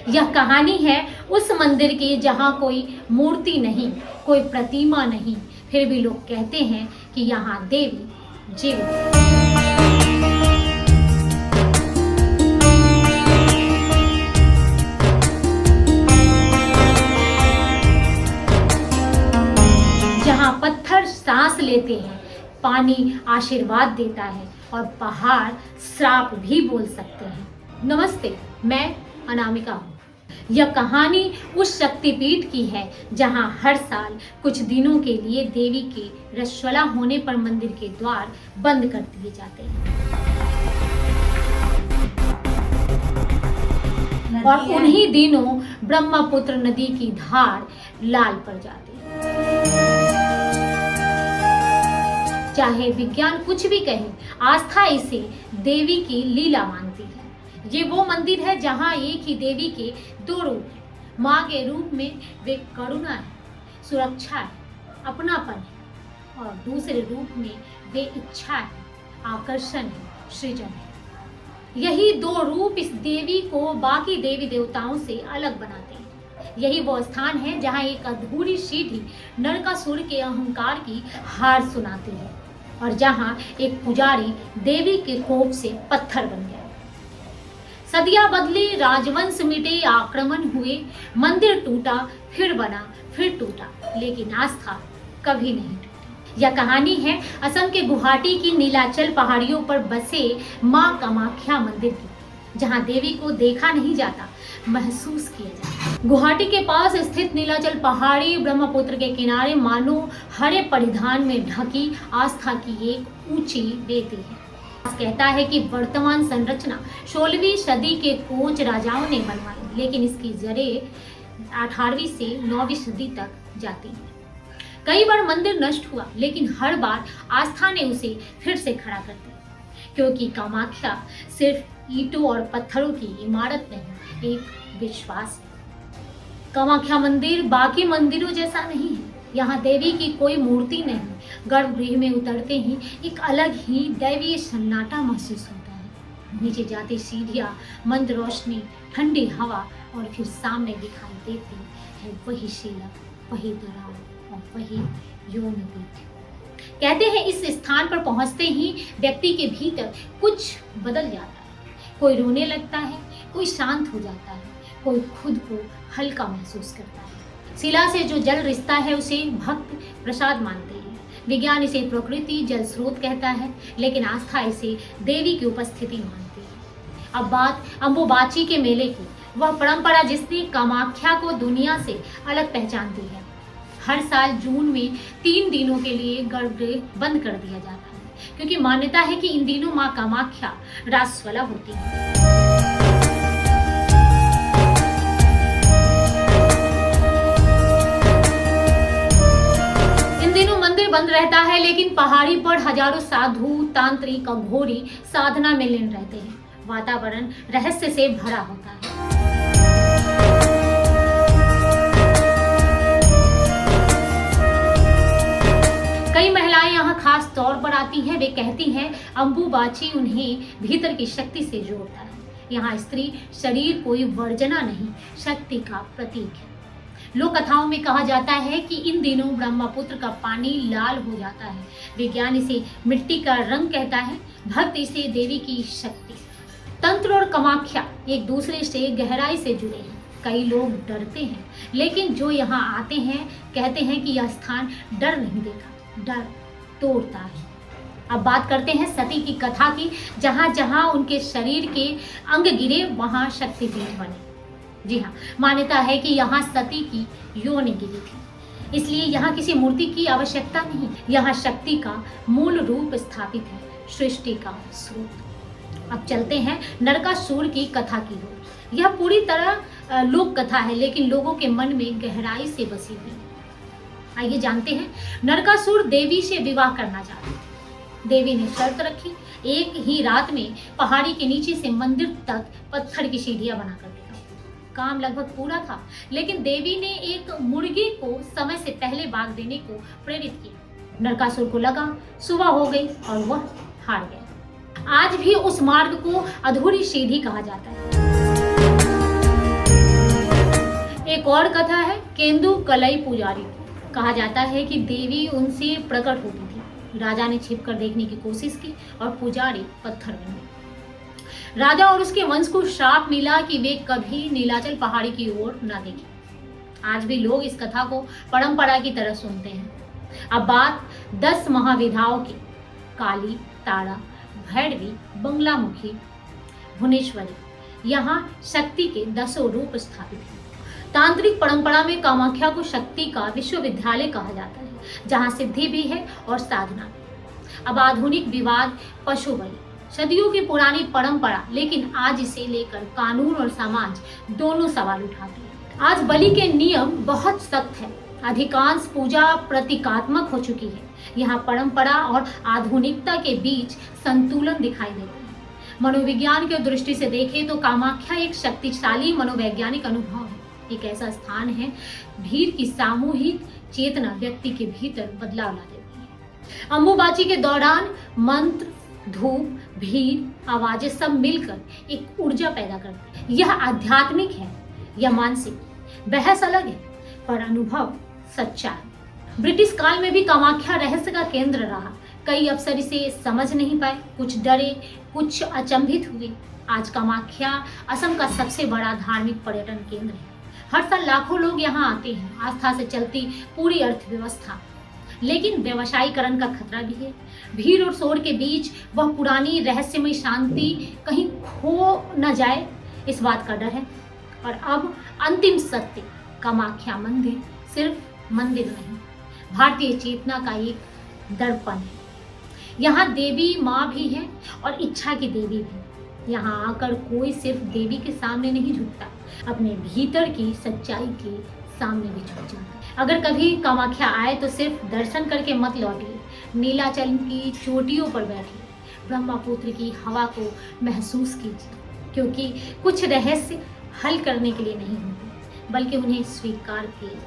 यह कहानी है उस मंदिर की जहाँ कोई मूर्ति नहीं, कोई प्रतिमा नहीं, फिर भी लोग कहते हैं कि यहाँ देवी जीवित है। जहाँ पत्थर सांस लेते हैं, पानी आशीर्वाद देता है और पहाड़ श्राप भी बोल सकते हैं। नमस्ते, मैं अनामिका हूँ। यह कहानी उस शक्तिपीठ की है जहाँ हर साल कुछ दिनों के लिए देवी के रसवला होने पर मंदिर के द्वार बंद कर दिए जाते हैं और उन्हीं दिनों ब्रह्मपुत्र नदी की धार लाल पड़ जाती है। चाहे विज्ञान कुछ भी कहे, आस्था इसे देवी की लीला मानती है। ये वो मंदिर है जहाँ एक ही देवी के दो रूप, माँ के रूप में वे करुणा है, सुरक्षा है, अपनापन है और दूसरे रूप में वे इच्छा है, आकर्षण है, सृजन है। यही दो रूप इस देवी को बाकी देवी देवताओं से अलग बनाते हैं। यही वो स्थान है जहाँ एक अधूरी सीढ़ी नरकासुर के अहंकार की हार सुनाती है और जहाँ एक पुजारी देवी के कोप से पत्थर बन गया। सदियां बदली, राजवंश मिटे, आक्रमण हुए, मंदिर टूटा, फिर बना, फिर टूटा, लेकिन आस्था कभी नहीं टूटी। यह कहानी है असम के गुवाहाटी की नीलाचल पहाड़ियों पर बसे माँ कामाख्या मंदिर की, जहाँ देवी को देखा नहीं जाता, महसूस किया जाता। गुवाहाटी के पास स्थित नीलाचल पहाड़ी ब्रह्मपुत्र के किनारे मानो हरे परिधान में ढकी आस्था की एक ऊंची वेदी है। कहता है कि वर्तमान संरचना 16वीं सदी के कोच राजाओं ने बनवाई, लेकिन इसकी जड़ें 18वीं से 9वीं सदी तक जाती हैं। कई बार मंदिर नष्ट हुआ, लेकिन हर बार आस्था ने उसे फिर से खड़ा कर दिया, क्योंकि कामाख्या सिर्फ ईंटों और पत्थरों की इमारत नहीं, एक विश्वास है। कामाख्या मंदिर बाकी मंदिरों जैसा नहीं है। यहाँ देवी की कोई मूर्ति नहीं। गर्भगृह में उतरते ही एक अलग ही दैवीय सन्नाटा महसूस होता है। नीचे जाती सीढ़ियाँ, मंद रोशनी, ठंडी हवा और फिर सामने दिखाई देती है वही शिला, वही दरार और वही यौनपीठ। कहते हैं इस स्थान पर पहुँचते ही व्यक्ति के भीतर कुछ बदल जाता है। कोई रोने लगता है, कोई शांत हो जाता है, कोई खुद को हल्का महसूस करता है। शिला से जो जल रिश्ता है उसे भक्त प्रसाद मानते हैं। विज्ञान इसे प्रकृति जल स्रोत कहता है, लेकिन आस्था इसे देवी की उपस्थिति मानती है। अब बात अम्बुबाची के मेले की, वह परंपरा जिसने कामाख्या को दुनिया से अलग पहचान दी है। हर साल जून में 3 दिनों के लिए गर्भगृह बंद कर दिया जाता है, क्योंकि मान्यता है कि इन दिनों माँ कामाख्या रासवला होती है। बंद रहता है, लेकिन पहाड़ी पर हजारों साधु, तांत्रिक, अघोरी साधना में लीन रहते हैं। वातावरण रहस्य से भरा होता है। कई महिलाएं यहाँ खास तौर पर आती हैं। वे कहती हैं अम्बुबाची उन्हें भीतर की शक्ति से जोड़ता है। यहाँ स्त्री शरीर कोई वर्जना नहीं, शक्ति का प्रतीक है। लोक कथाओं में कहा जाता है कि इन दिनों ब्रह्मपुत्र का पानी लाल हो जाता है। विज्ञान इसे मिट्टी का रंग कहता है, भक्त इसे देवी की शक्ति। तंत्र और कामाख्या एक दूसरे से गहराई से जुड़े हैं। कई लोग डरते हैं, लेकिन जो यहाँ आते हैं कहते हैं कि यह स्थान डर नहीं देता, डर तोड़ता है। अब बात करते हैं सती की कथा की, जहाँ जहाँ उनके शरीर के अंग गिरे वहाँ शक्तिपीठ बने। जी हाँ, मान्यता है कि यहाँ सती की योनि गिरी थी, इसलिए यहाँ किसी मूर्ति की आवश्यकता नहीं। यहाँ शक्ति का मूल रूप स्थापित है, सृष्टि का स्रोत। अब चलते हैं नरकासुर की कथा की ओर। यह पूरी तरह लोक कथा है, लेकिन लोगों के मन में गहराई से बसी हुई है। आइए जानते हैं। नरकासुर देवी से विवाह करना चाहते थे। देवी ने शर्त रखी, एक ही रात में पहाड़ी के नीचे से मंदिर तक पत्थर की सीढ़ियां बनाकर दिया। काम लगभग पूरा था, लेकिन देवी ने एक मुर्गी को समय से पहले बाग देने को प्रेरित किया। नरकासुर को लगा सुबह हो गई और वह हार गया। आज भी उस मार्ग को अधूरी सीढ़ी कहा जाता है। एक और कथा है केंदु कलई पुजारी की। कहा जाता है कि देवी उनसे प्रकट होती थी। राजा ने छिपकर देखने की कोशिश की और पुजारी पत्थर बन गए। राजा और उसके वंश को श्राप मिला कि वे कभी नीलाचल पहाड़ी की ओर न देखें। आज भी लोग इस कथा को परंपरा की तरह सुनते हैं। अब बात 10 महाविधाओं की। काली, तारा, भैरवी, बंगलामुखी, भुवनेश्वरी, यहाँ शक्ति के 10 रूप स्थापित हैं। तांत्रिक परंपरा में कामाख्या को शक्ति का विश्वविद्यालय कहा जाता है, जहाँ सिद्धि भी है और साधना भी। अब आधुनिक विवाद पशु बलि, सदियों की पुरानी परंपरा, लेकिन आज इसे लेकर कानून और समाज दोनों सवाल उठाते हैं। आज बलि के नियम बहुत सख्त है। अधिकांश पूजा प्रतीकात्मक हो चुकी है। यहाँ परंपरा और आधुनिकता के बीच संतुलन दिखाई देता है। मनोविज्ञान की दृष्टि से देखें तो कामाख्या एक शक्तिशाली मनोवैज्ञानिक अनुभव है। एक ऐसा स्थान है भीड़ की सामूहिक चेतना व्यक्ति के भीतर बदलाव ला देती है। अंबुबाची के दौरान मंत्र, धूप, भीड़, आवाजें सब मिलकर एक ऊर्जा पैदा करती है। यह आध्यात्मिक है या मानसिक, बहस अलग है, पर अनुभव सच्चा है। ब्रिटिश काल में भी कामाख्या रहस्य का केंद्र रहा। कई अफसर इसे समझ नहीं पाए, कुछ डरे, कुछ अचंभित हुए। आज कामाख्या असम का सबसे बड़ा धार्मिक पर्यटन केंद्र है। हर साल लाखों लोग यहाँ आते हैं। आस्था से चलती पूरी अर्थव्यवस्था, लेकिन व्यवसायीकरण का खतरा भी है। भीड़ और शोर के बीच वह पुरानी रहस्यमय शांति कहीं खो न जाए, इस बात का डर है। और अब अंतिम सत्य, कामाख्या मंदिर सिर्फ मंदिर नहीं, भारतीय चेतना का एक दर्पण है। यहाँ देवी माँ भी है और इच्छा की देवी भी। यहाँ आकर कोई सिर्फ देवी के सामने नहीं झुकता, अपने भीतर की सच्चाई के सामने भी झुक जाता है। अगर कभी कामाख्या आए तो सिर्फ दर्शन करके मत लौटिए। नीलाचल की चोटियों पर बैठिए, ब्रह्मपुत्र की हवा को महसूस कीजिए, क्योंकि कुछ रहस्य हल करने के लिए नहीं होते, बल्कि उन्हें स्वीकार किए